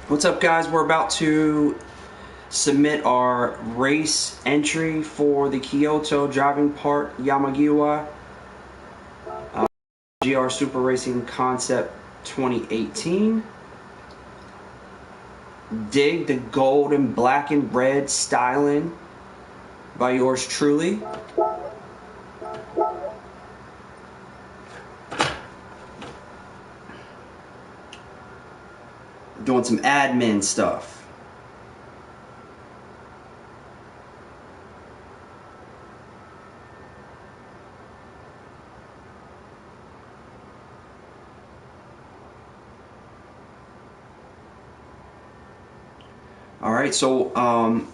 What's up, guys? We're about to submit our race entry for the Kyoto Driving Park Yamagiwa GR Super Racing Concept 2018. Dig the gold and black and red styling by yours truly. Doing some admin stuff. Alright, so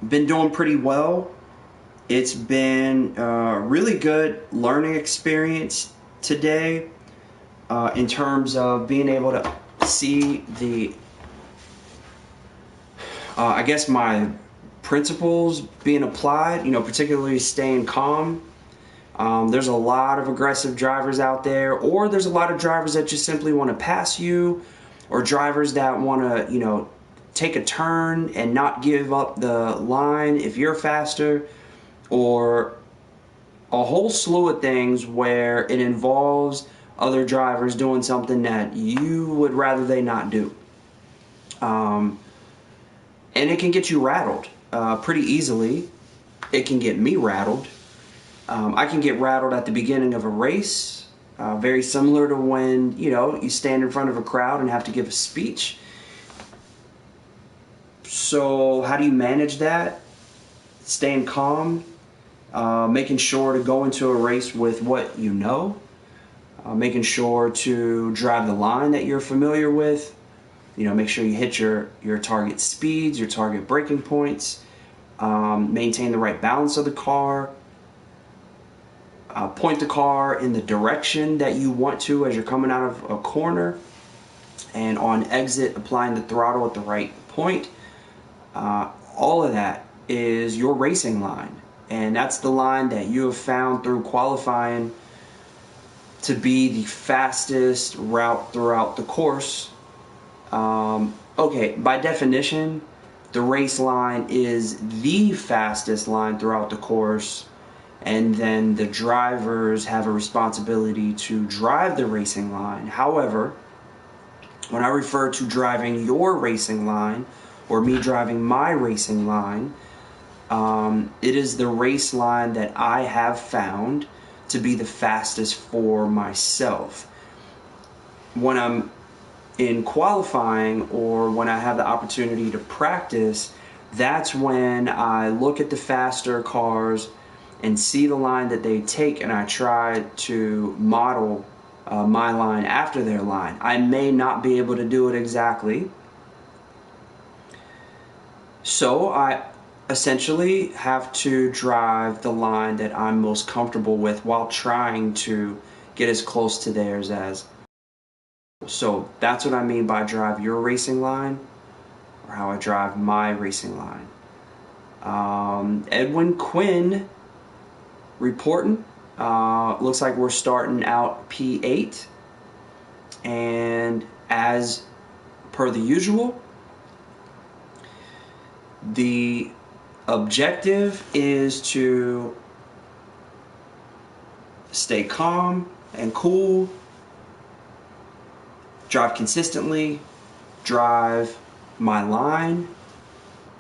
been doing pretty well. It's been a really good learning experience today in terms of being able to see the I guess my principles being applied, particularly staying calm. There's a lot of aggressive drivers out there, or there's a lot of drivers that just simply want to pass you, or drivers that want to, take a turn and not give up the line if you're faster, or a whole slew of things where it involves other drivers doing something that you would rather they not do. And it can get you rattled pretty easily. It can get me rattled. I can get rattled at the beginning of a race, very similar to when, you stand in front of a crowd and have to give a speech. So how do you manage that? Staying calm, making sure to go into a race with what you know, making sure to drive the line that you're familiar with. Make sure you hit your target speeds, your target braking points, maintain the right balance of the car, point the car in the direction that you want to as you're coming out of a corner, and on exit, applying the throttle at the right point. All of that is your racing line, and that's the line that you have found through qualifying to be the fastest route throughout the course. Okay, by definition, the race line is the fastest line throughout the course, and then the drivers have a responsibility to drive the racing line. However, when I refer to driving your racing line, or me driving my racing line, it is the race line that I have found to be the fastest for myself. When I'm in qualifying, or when I have the opportunity to practice, that's when I look at the faster cars and see the line that they take, and I try to model my line after their line. I may not be able to do it exactly, so I essentially have to drive the line that I'm most comfortable with while trying to get as close to theirs as. So that's what I mean by drive your racing line, or how I drive my racing line. Edwin Quinn reporting. Looks like we're starting out P8. And as per the usual, the objective is to stay calm and cool, drive consistently, drive my line,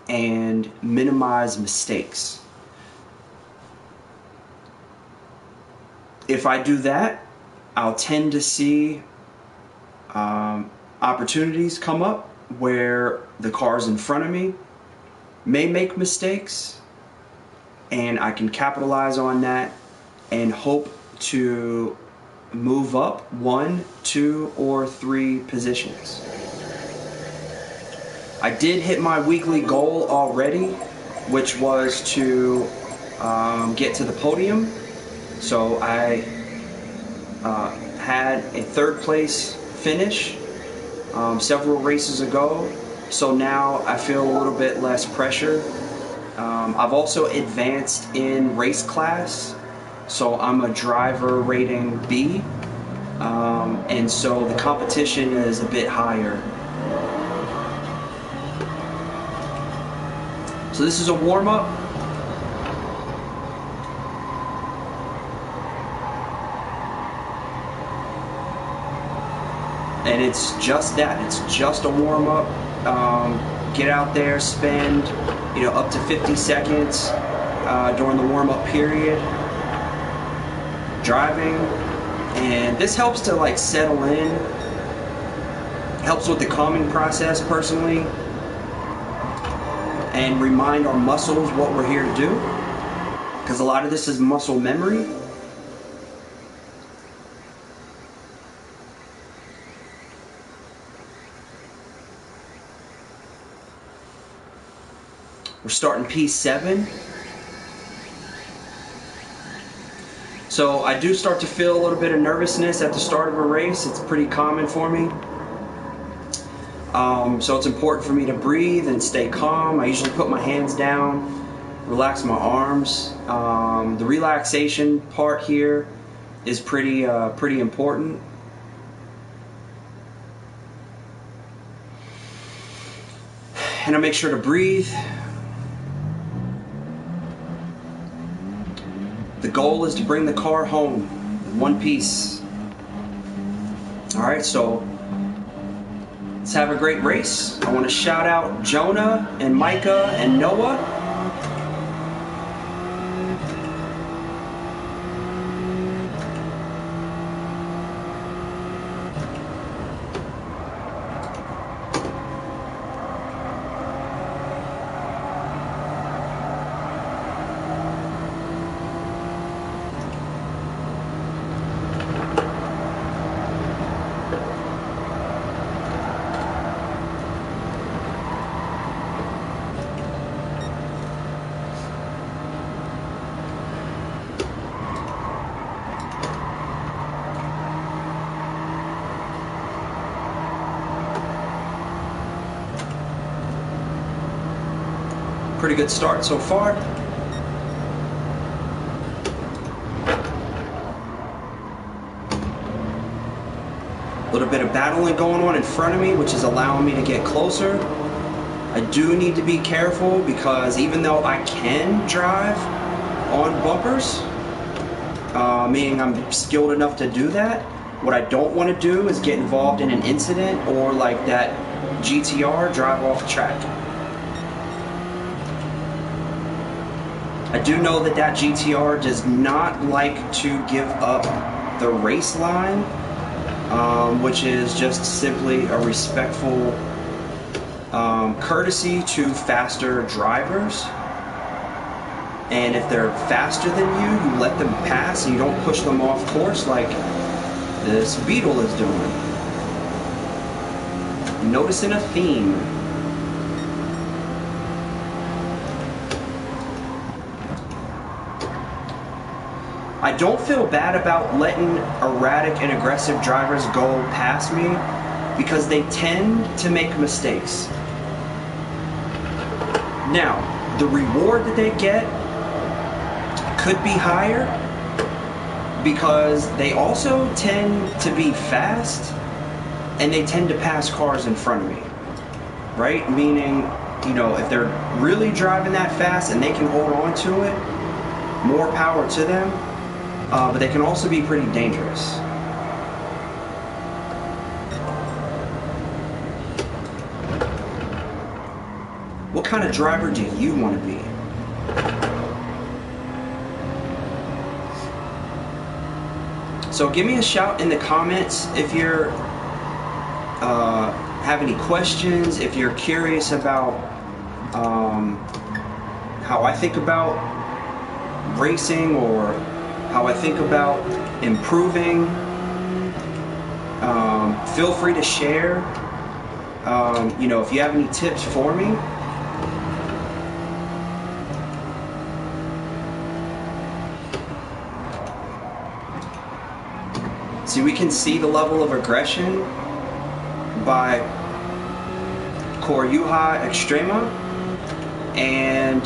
and minimize mistakes. If I do that, I'll tend to see opportunities come up where the cars in front of me may make mistakes, and I can capitalize on that and hope to move up 1, 2, or 3 positions. I did hit my weekly goal already, which was to get to the podium. So I had a 3rd place finish several races ago. So now I feel a little bit less pressure. I've also advanced in race class, so I'm a driver rating B, and so the competition is a bit higher. So this is a warm-up. And it's just that. It's just a warm-up. Get out there, spend, you know, up to 50 seconds during the warm-up period driving, and this helps to like settle in. Helps with the calming process personally, and remind our muscles what we're here to do, because a lot of this is muscle memory. We're starting P7. So I do start to feel a little bit of nervousness at the start of a race. It's pretty common for me. So it's important for me to breathe and stay calm. I usually put my hands down, relax my arms. The relaxation part here is pretty important. And I make sure to breathe. The goal is to bring the car home in one piece. Alright, so let's have a great race. I want to shout out Jonah and Micah and Noah. Pretty good start so far. A little bit of battling going on in front of me, which is allowing me to get closer. I do need to be careful because even though I can drive on bumpers, meaning I'm skilled enough to do that, what I don't want to do is get involved in an incident or like that GTR, drive off track. I do know that that GTR does not like to give up the race line, which is just simply a respectful courtesy to faster drivers. And if they're faster than you, you let them pass and you don't push them off course like this Beetle is doing. Noticing a theme. I don't feel bad about letting erratic and aggressive drivers go past me because they tend to make mistakes. Now, the reward that they get could be higher because they also tend to be fast and they tend to pass cars in front of me, right? Meaning, you know, if they're really driving that fast and they can hold on to it, more power to them. But they can also be pretty dangerous. What kind of driver do you want to be? So give me a shout in the comments if you're have any questions, if you're curious about how I think about racing or how I think about improving. Feel free to share. You know, if you have any tips for me. See, we can see the level of aggression by Coryuha Extrema, and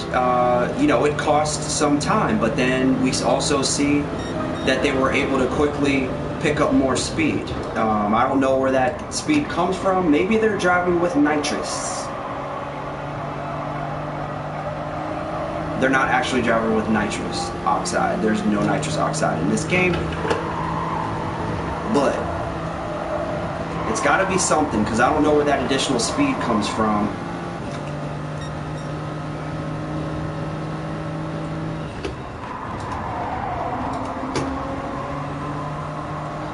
you know, it cost some time, but then we also see that they were able to quickly pick up more speed. I don't know where that speed comes from. Maybe they're driving with nitrous. they're not actually driving with nitrous oxide. There's no nitrous oxide in this game. But it's got to be something, because I don't know where that additional speed comes from.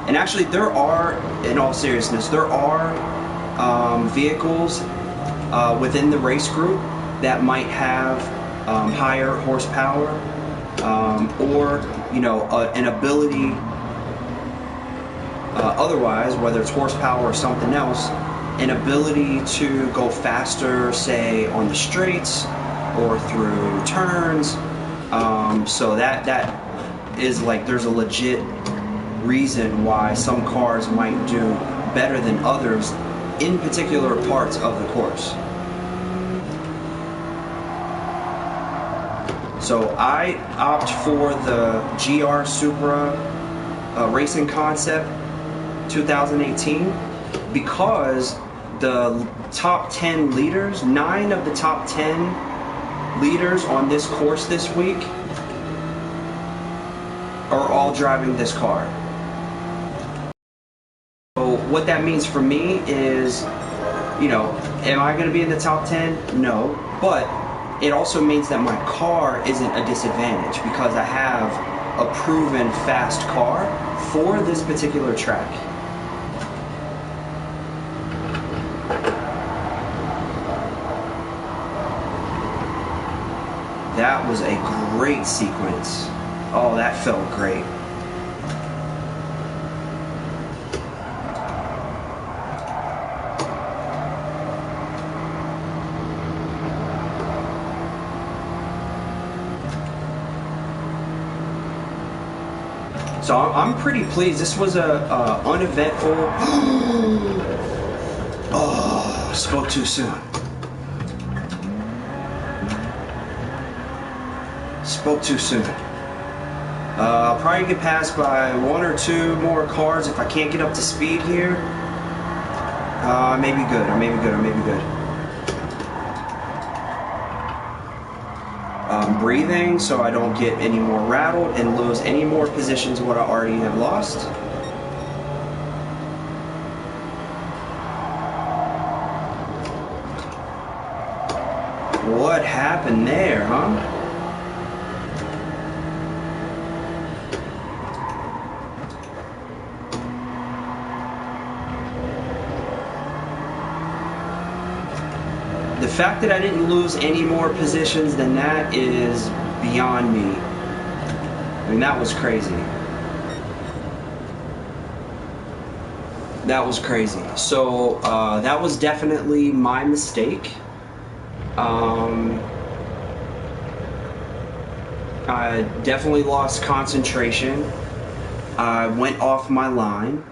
And actually, there are, in all seriousness, there are vehicles within the race group that might have higher horsepower or, you know, an ability otherwise, whether it's horsepower or something else, an ability to go faster, say on the straights or through turns. So that is like, there's a legit reason why some cars might do better than others in particular parts of the course. So I opt for the GR Supra Racing Concept 2018 because the top 10 leaders, 9 of the top 10 leaders on this course this week are all driving this car. So what that means for me is, you know, am I going to be in the top 10? No, but it also means that my car isn't a disadvantage because I have a proven fast car for this particular track. That was a great sequence. Oh, that felt great. So I'm pretty pleased. This was a uneventful. Oh, spoke too soon. Spoke too soon. I'll probably get passed by 1 or 2 more cars if I can't get up to speed here. I may be good. I may be good. I may be good. I'm breathing so I don't get any more rattled and lose any more positions of what I already have lost. What happened there, huh? The fact that I didn't lose any more positions than that is beyond me. I mean, that was crazy. That was crazy. So that was definitely my mistake. I definitely lost concentration. I went off my line,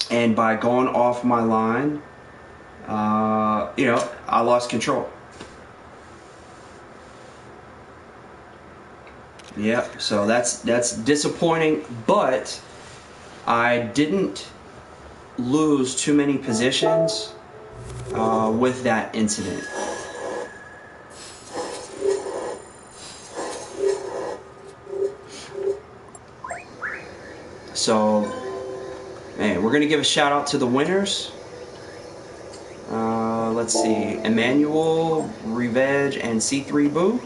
and by going off my line, you know, I lost control. Yep, so that's disappointing, but I didn't lose too many positions with that incident. So, man, we're gonna give a shout out to the winners. Let's see, Emmanuel, Reveg, and C3 Boo.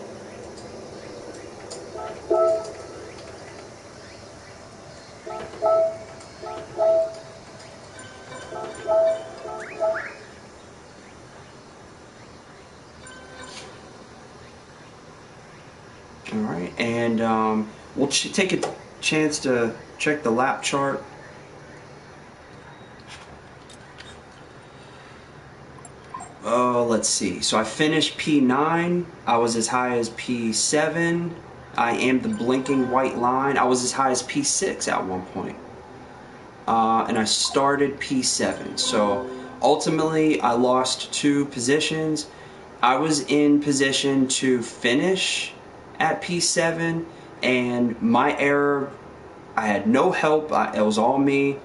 All right, and we'll take a chance to check the lap chart. Let's see. So I finished P9. I was as high as P7. I am the blinking white line. I was as high as P6 at one point. And I started P7. So ultimately, I lost 2 positions. I was in position to finish at P7, and my error, I had no help. It was all me.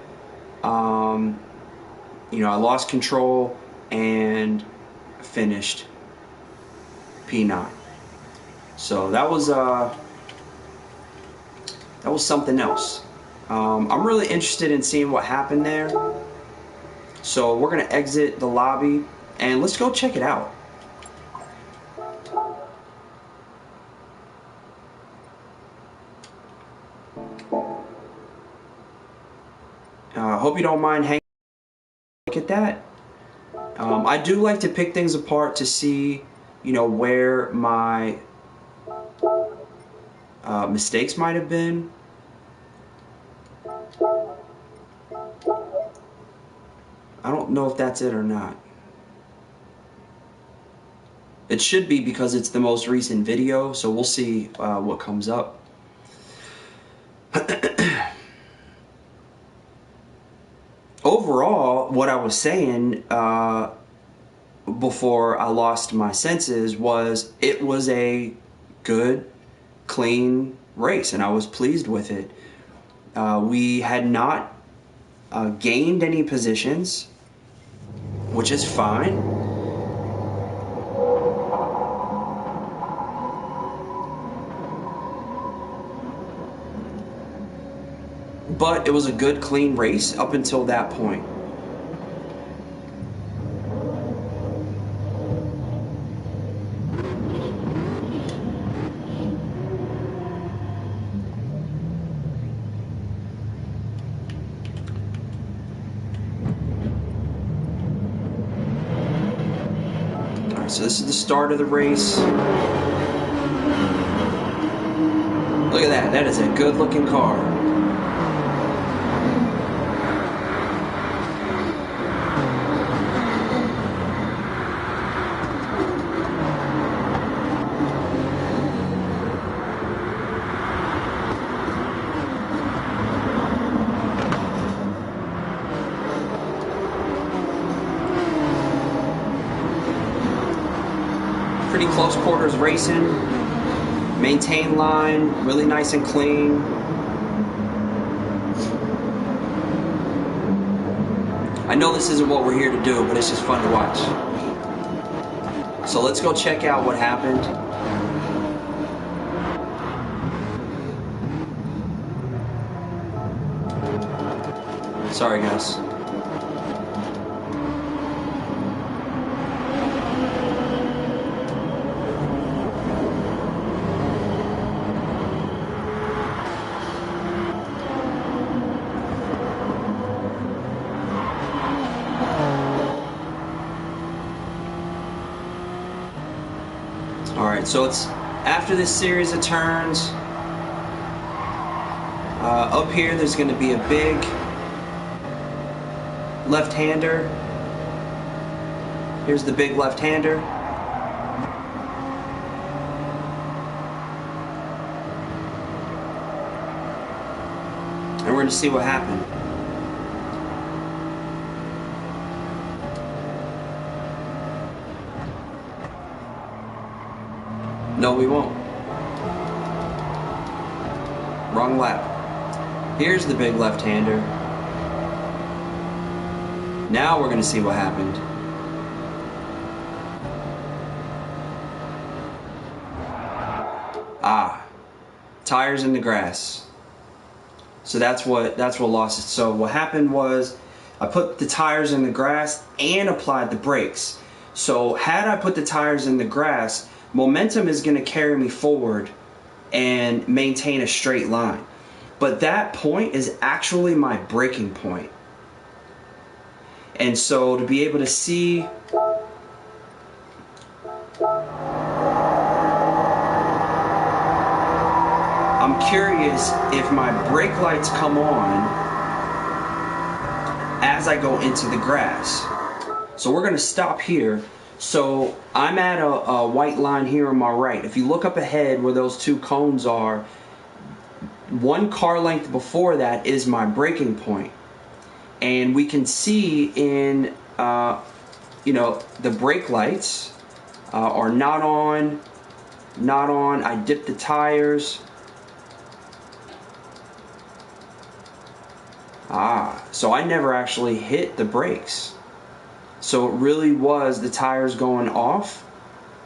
You know, I lost control and finished P9. So that was something else. I'm really interested in seeing what happened there. So we're gonna exit the lobby and let's go check it out. Hope you don't mind hanging. Look at that. I do like to pick things apart to see, you know, where my mistakes might have been. I don't know if that's it or not. It should be because it's the most recent video, so we'll see what comes up. Overall, what I was saying before I lost my senses was it was a good, clean race, and I was pleased with it. We had not gained any positions, which is fine. But it was a good, clean race up until that point. Alright, so this is the start of the race. Look at that. That is a good looking car. Pretty close quarters racing, maintain line, really nice and clean. I know this isn't what we're here to do, but it's just fun to watch. So let's go check out what happened. Sorry guys. Alright, so it's after this series of turns. Up here there's going to be a big left-hander. Here's the big left-hander. And we're going to see what happened. No, we won't. Wrong lap. Here's the big left-hander. Now we're going to see what happened. Tires in the grass. So that's what lost it. So what happened was I put the tires in the grass and applied the brakes. So had I put the tires in the grass, momentum is going to carry me forward and maintain a straight line. But that point is actually my braking point. And so to be able to see I'm curious if my brake lights come on as I go into the grass. So we're going to stop here. So I'm at a white line here on my right. If you look up ahead where those two cones are, one car length before that is my braking point. And we can see in, you know, the brake lights are not on. I dipped the tires. So I never actually hit the brakes. So it really was the tires going off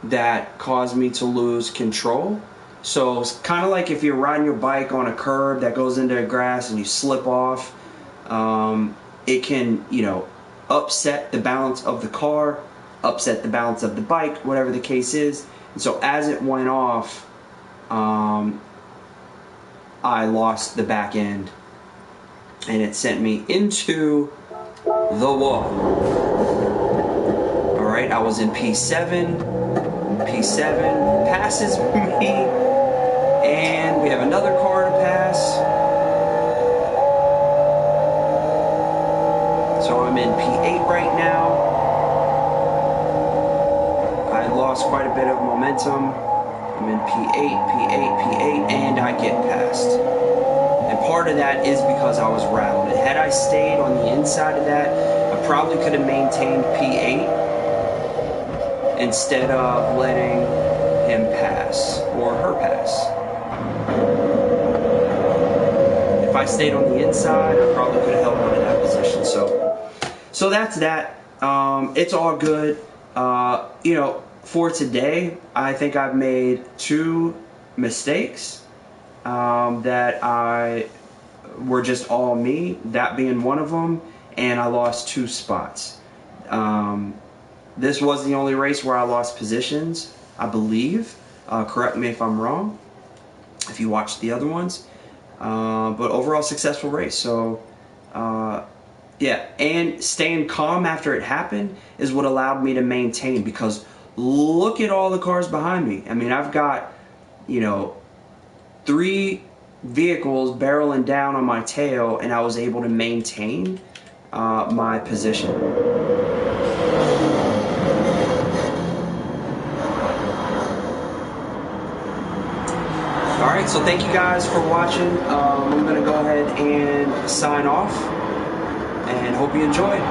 that caused me to lose control. So it's kind of like if you're riding your bike on a curb that goes into the grass and you slip off, it can, upset the balance of the car, upset the balance of the bike, whatever the case is. And so as it went off, I lost the back end, and it sent me into the wall. All right, I was in P7. P7 passes me, and we have another car to pass. So I'm in P8 right now. I lost quite a bit of momentum. I'm in P8, and I get passed. And part of that is because I was rattled. And had I stayed on the inside of that, I probably could have maintained P8 instead of letting him pass or her pass. If I stayed on the inside, I probably could have held on to that position. So that's that. It's all good. For today, I think I've made 2 mistakes that were just all me, that being one of them, and I lost 2 spots. This was the only race where I lost positions, I believe. Correct me if I'm wrong, if you watched the other ones. But overall successful race. So, yeah, and staying calm after it happened is what allowed me to maintain, because look at all the cars behind me. I mean, I've got, 3 vehicles barreling down on my tail, and I was able to maintain my position. Alright, so thank you guys for watching. I'm going to go ahead and sign off, and hope you enjoyed.